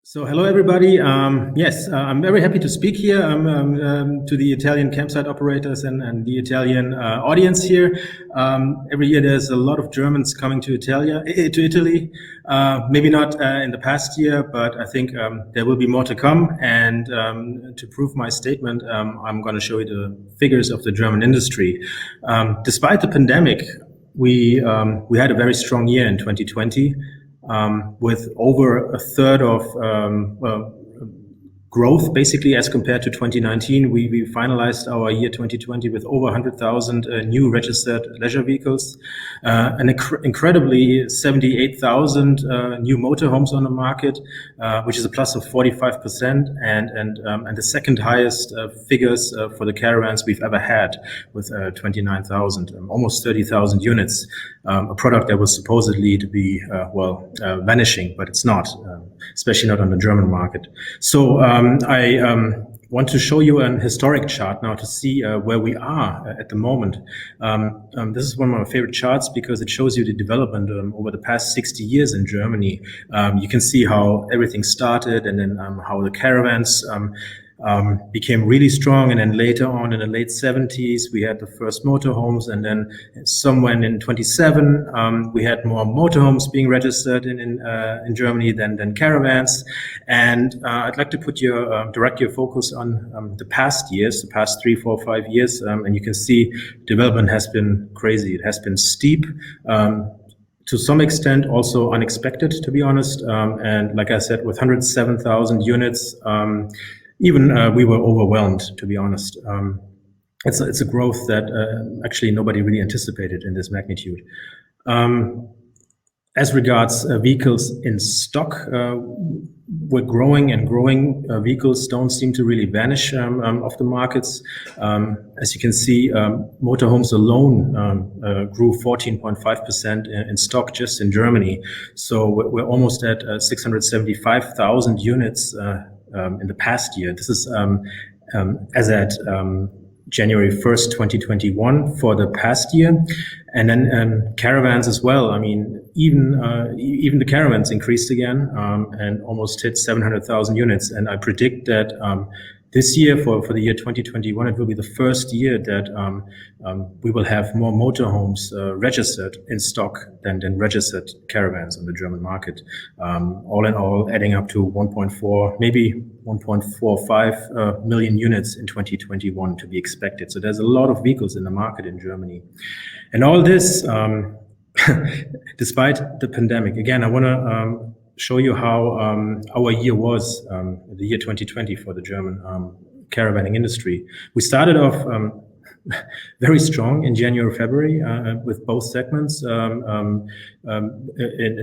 So hello everybody. Yes, I'm very happy to speak here to the Italian campsite operators and the Italian audience here. Every year there's a lot of Germans coming to Italy. Maybe not in the past year, but I think there will be more to come. And to prove my statement, I'm going to show you the figures of the German industry. Despite the pandemic, we had a very strong year in 2020. With over a third of growth, basically, as compared to 2019. We finalized our year 2020 with over 100,000 new registered leisure vehicles, and incredibly 78,000 new motorhomes on the market, which is a plus of 45%, and the second highest figures for the caravans we've ever had, with 29,000, almost 30,000 units. A product that was supposedly to be vanishing, but it's not, especially not on the German market. So I want to show you an historic chart now to see where we are at the moment. This is one of my favorite charts because it shows you the development over the past 60 years in Germany. You can see how everything started, and then how the caravans became really strong, and then later on in the late 70s we had the first motorhomes, and then somewhere in 27 we had more motorhomes being registered in Germany than caravans. And I'd like to put direct your focus on the past years, the past 3, 4, 5 years, and you can see development has been crazy. It has been steep. To some extent also unexpected, to be honest. And like I said, with 107,000 units, even we were overwhelmed, to be honest. It's a growth that actually nobody really anticipated in this magnitude. As regards vehicles in stock, we're growing, and growing vehicles don't seem to really vanish off the markets. As you can see, motorhomes alone grew 14.5% in stock just in Germany. So we're almost at 675,000 units in the past year. This is as at January 1st, 2021 for the past year. And then caravans as well. I mean, even the caravans increased again and almost hit 700,000 units. And I predict that this year, for the year 2021, it will be the first year that we will have more motorhomes registered in stock than registered caravans on the German market. All in all, adding up to 1.4, maybe 1.45 million units in 2021 to be expected. So there's a lot of vehicles in the market in Germany. And all this, despite the pandemic. Again, I want to show you how our year was, the year 2020 for the German caravanning industry. We started off very strong in January, February, with both segments in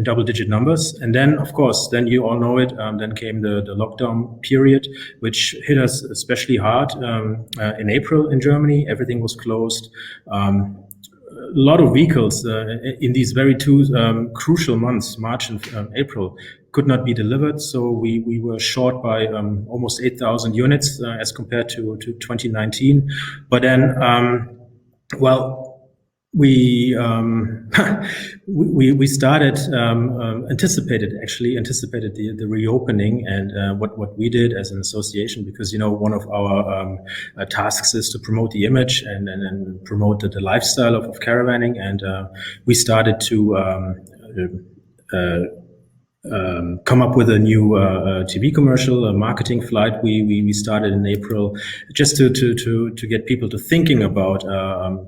double-digit numbers. And then, of course, then you all know it, then came the lockdown period, which hit us especially hard in April in Germany. Everything was closed. A lot of vehicles in these very two crucial months, March and April, could not be delivered. So we were short by almost 8,000 units as compared to 2019. But then, we started anticipated the reopening, and what we did as an association, because one of our tasks is to promote the image and promote the lifestyle of caravanning, and we started to come up with a new TV commercial, a marketing flight. We started in April, just to get people to thinking about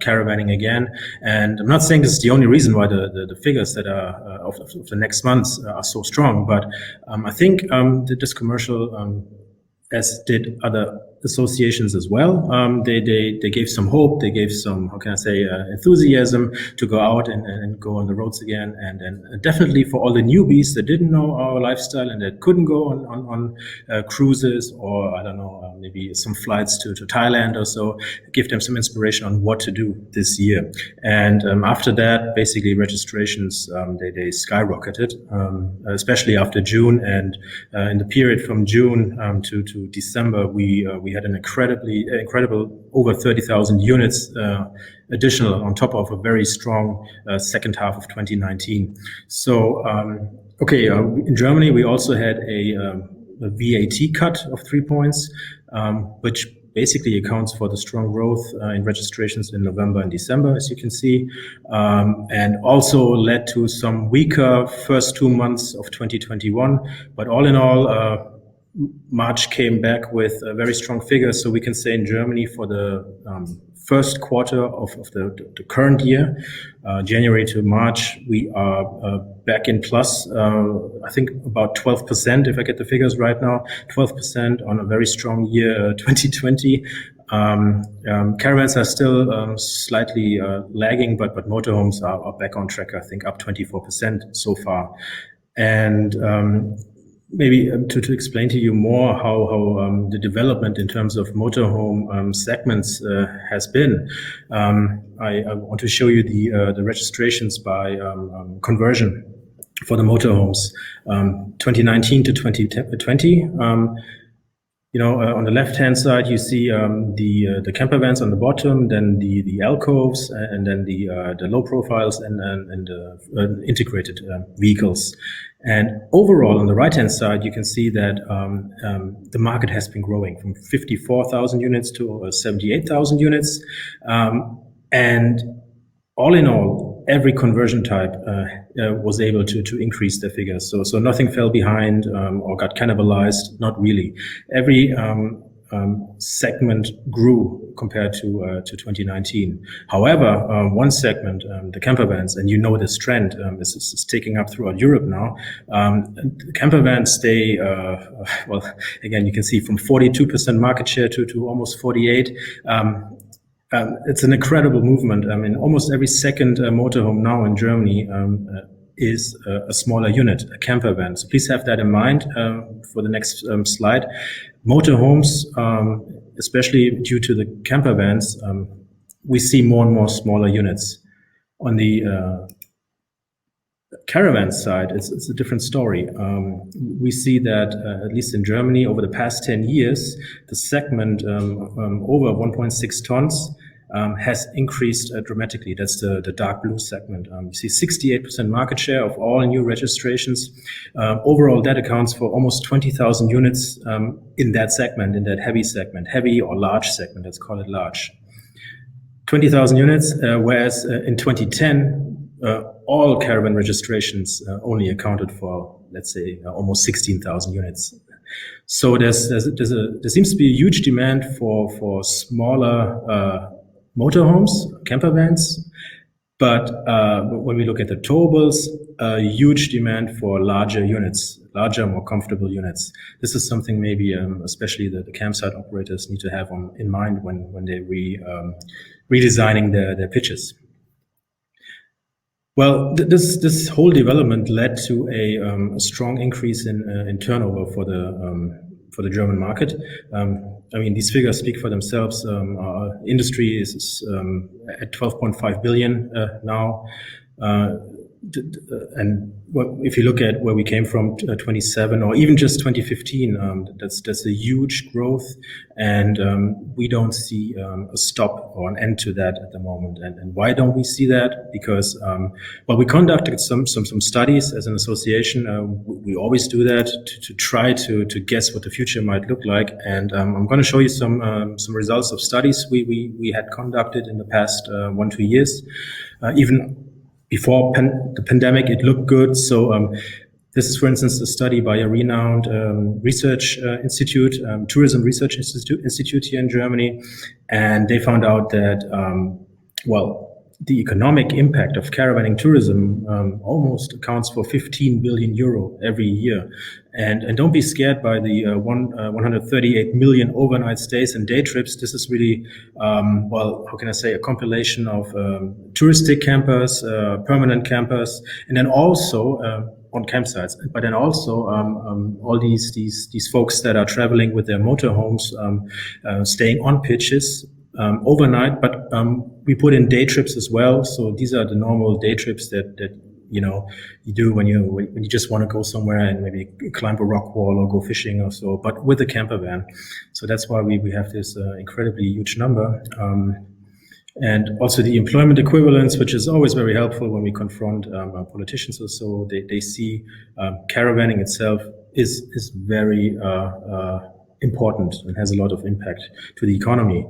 caravanning again. And I'm not saying this is the only reason why the figures that are of the next months are so strong, but I think that this commercial, as did other associations as well, they gave some hope, they gave some, how can I say, enthusiasm to go out and go on the roads again, and definitely for all the newbies that didn't know our lifestyle and that couldn't go on cruises, or I don't know, maybe some flights to Thailand or so, give them some inspiration on what to do this year. And after that, basically registrations, they skyrocketed, especially after June, and in the period from June to December, we had an incredible over 30,000 units additional on top of a very strong second half of 2019. So, in Germany, we also had a VAT cut of 3 points, which basically accounts for the strong growth in registrations in November and December, as you can see, and also led to some weaker first 2 months of 2021. But all in all, March came back with very strong figures. So we can say in Germany for the first quarter of the current year, January to March, we are back in plus, I think about 12%, if I get the figures right now, 12% on a very strong year, 2020. Caravans are still slightly lagging, but motorhomes are back on track, I think up 24% so far. And maybe to explain to you more how the development in terms of motorhome segments has been, I want to show you the registrations by conversion for the motorhomes, 2019 to 2020. On the left-hand side, you see the camper vans on the bottom, then the alcoves, and then the low profiles and integrated vehicles. And overall, on the right-hand side, you can see that the market has been growing from 54,000 units to 78,000 units. And all in all, every conversion type was able to increase their figures. So nothing fell behind or got cannibalized, not really. Every segment grew compared to 2019. However, one segment, the camper vans, and you know this trend is taking up throughout Europe now. The camper vans stay, well, again, you can see from 42% market share to almost 48%. It's an incredible movement. I mean, almost every second motorhome now in Germany is a smaller unit, a camper van. So please have that in mind for the next slide. Motorhomes, especially due to the camper vans, we see more and more smaller units. On the caravan side, it's a different story. We see that, at least in Germany, over the past 10 years, the segment over 1.6 tons has increased dramatically. That's the dark blue segment. You see 68% market share of all new registrations. Overall, that accounts for almost 20,000 units in that segment, in that heavy or large segment, let's call it large. 20,000 units, whereas in 2010, all caravan registrations only accounted for, let's say, almost 16,000 units. So there seems to be a huge demand for smaller motorhomes, camper vans, but when we look at the towables, a huge demand for larger units, larger, more comfortable units. This is something maybe especially the campsite operators need to have in mind when they're redesigning their pitches. Well, this whole development led to a strong increase in turnover for the German market. I mean, these figures speak for themselves. Our industry is at 12.5 billion now. And if you look at where we came from, 27 or even just 2015, that's a huge growth, and we don't see a stop or an end to that at the moment. And why don't we see that? Because well, we conducted some studies as an association. We always do that to try to guess what the future might look like. And I'm going to show you some results of studies we had conducted in the past 1-2 years, even. Before the pandemic, it looked good. So this is, for instance, a study by a renowned research institute, tourism research institute here in Germany. And they found out that, well, the economic impact of caravanning tourism almost accounts for 15 billion euro every year. And don't be scared by the 138 million overnight stays and day trips. This is really, well, how can I say, a compilation of touristic campers, permanent campers, and then also on campsites, but then also all these folks that are traveling with their motorhomes, staying on pitches overnight, but we put in day trips as well. So these are the normal day trips that you know you do when you just want to go somewhere and maybe climb a rock wall or go fishing or so, but with a camper van. So that's why we have this incredibly huge number. And also the employment equivalence, which is always very helpful when we confront politicians or so. They see caravanning itself is very important and has a lot of impact to the economy.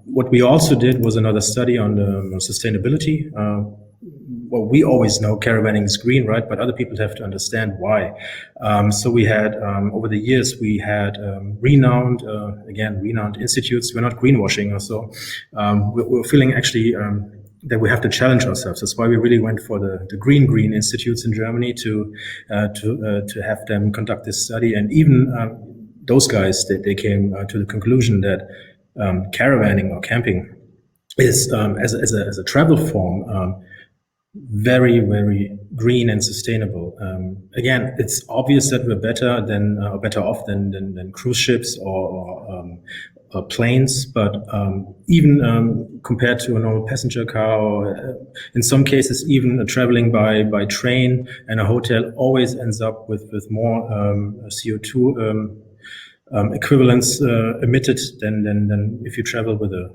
What we also did was another study on the sustainability. Well, we always know caravanning is green, right? But other people have to understand why. So we had, over the years, we had renowned institutes. We're not greenwashing, so we're feeling actually that we have to challenge ourselves. That's why we really went for the green institutes in Germany to have them conduct this study. And even those guys, they came to the conclusion that caravanning or camping is, as a travel form, very, very green and sustainable. Again, it's obvious that we're better off than cruise ships or planes, but even compared to a normal passenger car, or in some cases even traveling by train and a hotel, always ends up with more CO2 equivalents emitted than if you travel with a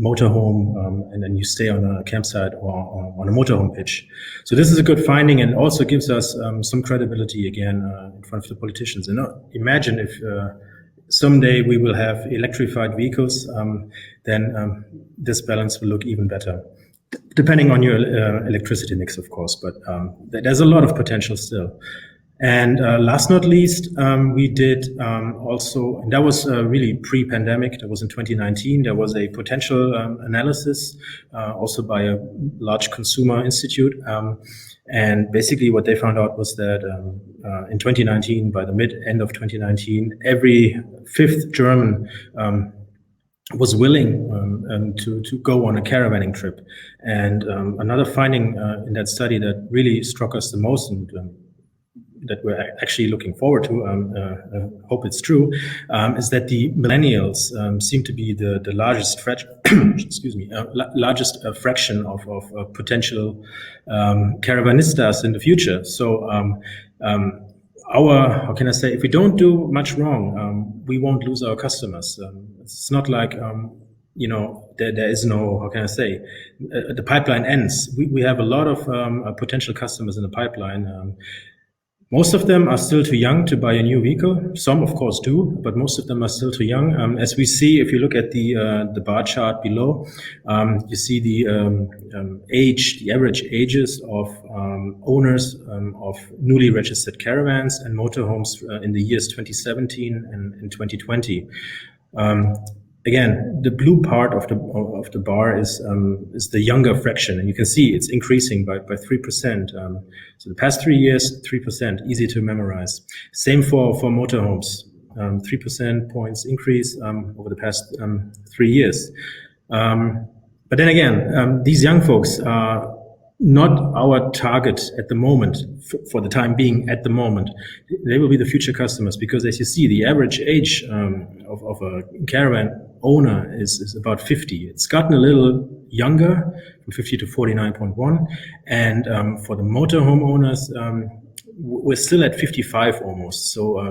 motorhome and then you stay on a campsite or on a motorhome pitch. So this is a good finding, and also gives us some credibility again in front of the politicians. And imagine if someday we will have electrified vehicles, then this balance will look even better, depending on your electricity mix, of course. But there's a lot of potential still. And last not least, we did also, and that was really pre-pandemic, that was in 2019, there was a potential analysis also by a large consumer institute. And basically what they found out was that in 2019, by the end of 2019, every fifth German was willing to go on a caravanning trip. And another finding in that study that really struck us the most, and that we're actually looking forward to, hope it's true, is that the millennials seem to be the largest largest fraction of potential caravanistas in the future. So how can I say, if we don't do much wrong, we won't lose our customers. It's not like there is no, how can I say, the pipeline ends. We have a lot of potential customers in the pipeline. Most of them are still too young to buy a new vehicle. Some, of course, do, but most of them are still too young. As we see, if you look at the bar chart below, you see the average ages of owners of newly registered caravans and motorhomes in the years 2017 and 2020. Again, the blue part of the bar is the younger fraction, and you can see it's increasing by 3%. So the past 3 years, 3%, easy to memorize. Same for motorhomes, 3% points increase over the past 3 years. But then again, these young folks are not our target at the moment, for the time being at the moment. They will be the future customers, because as you see, the average age of a caravan owner is about 50. It's gotten a little younger, from 50 to 49.1. And for the motorhome owners, we're still at 55 almost. So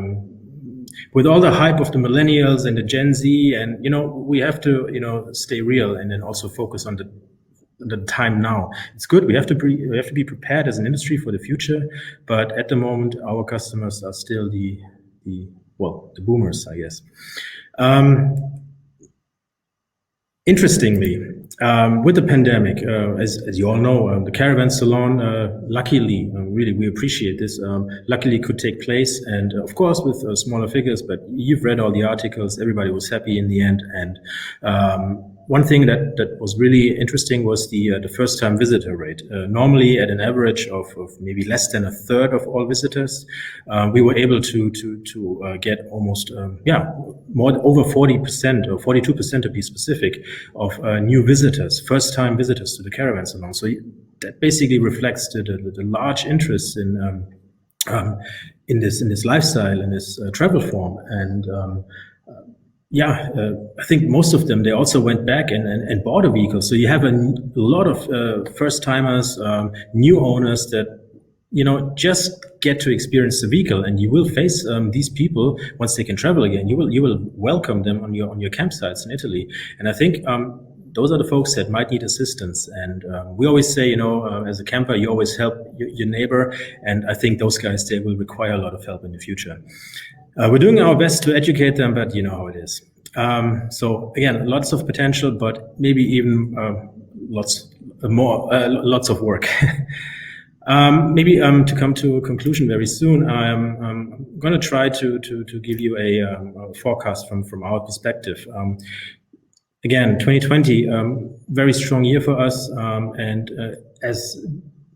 with all the hype of the millennials and the Gen Z, and we have to stay real, and then also focus on the time now. It's good. We have to be prepared as an industry for the future, but at the moment, our customers are still the boomers, I guess. Interestingly, with the pandemic, as you all know, the caravan salon, luckily, really, we appreciate this, luckily could take place, and of course with smaller figures, but you've read all the articles, everybody was happy in the end. And one thing that was really interesting was the first-time visitor rate. Normally, at an average of maybe less than a third of all visitors, we were able to get almost more over 40% or 42% to be specific of new visitors, first-time visitors to the caravan salon. So that basically reflects the large interest in this lifestyle, in this travel form. And I think most of them, they also went back and bought a vehicle. So you have a lot of first-timers, new owners that just get to experience the vehicle, and you will face these people once they can travel again. You will welcome them on your campsites in Italy. And I think those are the folks that might need assistance. And we always say, as a camper, you always help your neighbor. And I think those guys, they will require a lot of help in the future. We're doing our best to educate them, but you know how it is. So again, lots of potential, but maybe even lots of work. Maybe to come to a conclusion very soon, I'm going to try to give you a forecast from our perspective. Again, 2020, very strong year for us, and as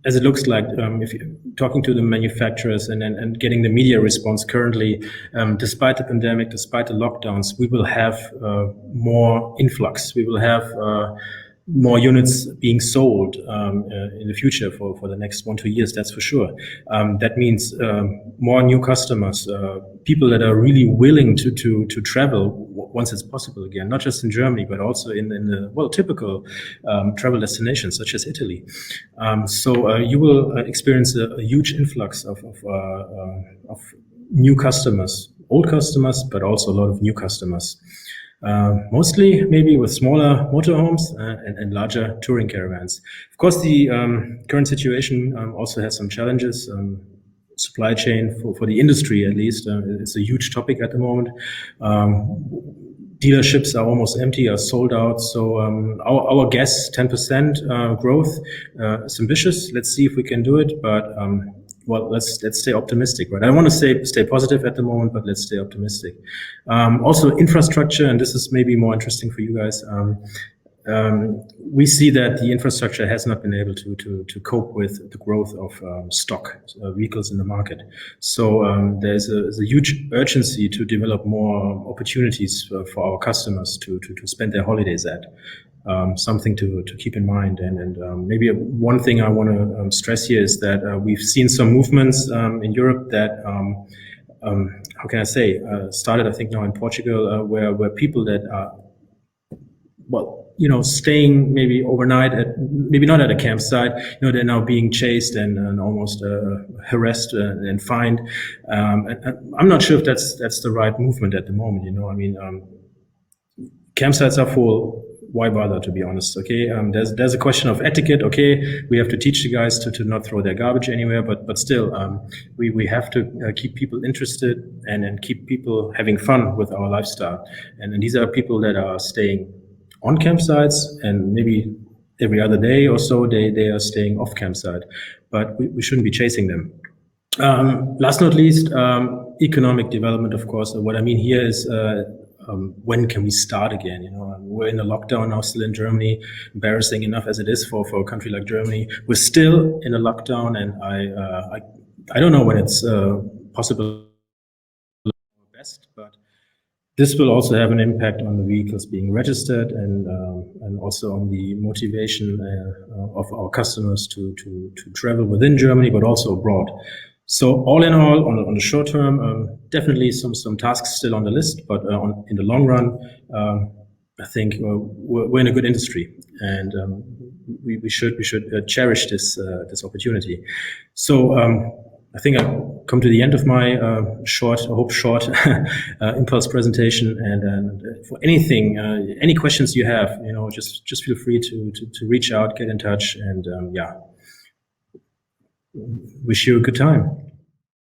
it looks like, if you're talking to the manufacturers and getting the media response currently, despite the pandemic, despite the lockdowns, we will have more influx. We will have more units being sold in the future for the next 1-2 years, that's for sure. That means more new customers, people that are really willing to travel once it's possible again, not just in Germany, but also in the typical travel destinations such as Italy. So you will experience a huge influx of new customers, old customers, but also a lot of new customers. Mostly maybe with smaller motorhomes and larger touring caravans. Of course, the current situation also has some challenges. Supply chain for the industry, at least, is a huge topic at the moment. Dealerships are almost empty, are sold out. So our guess, 10% growth, is ambitious. Let's see if we can do it, but well, let's stay optimistic, right? I don't want to stay positive at the moment, but let's stay optimistic. Also, infrastructure, and this is maybe more interesting for you guys. We see that the infrastructure has not been able to cope with the growth of stock vehicles in the market. So there's a huge urgency to develop more opportunities for our customers to spend their holidays at. Something to keep in mind. And maybe one thing I want to stress here is that we've seen some movements in Europe that, how can I say, started, I think, now in Portugal, where people that are, staying maybe overnight maybe not at a campsite, they're now being chased and almost harassed and fined. And I'm not sure if that's the right movement at the moment. Campsites are full. Why bother, to be honest? Okay, there's a question of etiquette. Okay, we have to teach the guys to not throw their garbage anywhere, but still, we have to keep people interested and keep people having fun with our lifestyle. And these are people that are staying on campsites, and maybe every other day or so they are staying off campsite, but we shouldn't be chasing them. Last not least, economic development, of course. What I mean here is when can we start again? We're in a lockdown now, still in Germany. Embarrassing enough as it is for a country like Germany. We're still in a lockdown, and I don't know when it's possible best, but this will also have an impact on the vehicles being registered and also on the motivation of our customers to travel within Germany, but also abroad. So all in all, on the short term, definitely some tasks still on the list, but in the long run, I think we're in a good industry, and we should cherish this opportunity. So I think I've come to the end of my short impulse presentation, and for anything, any questions you have, just feel free to reach out, get in touch, and wish you a good time.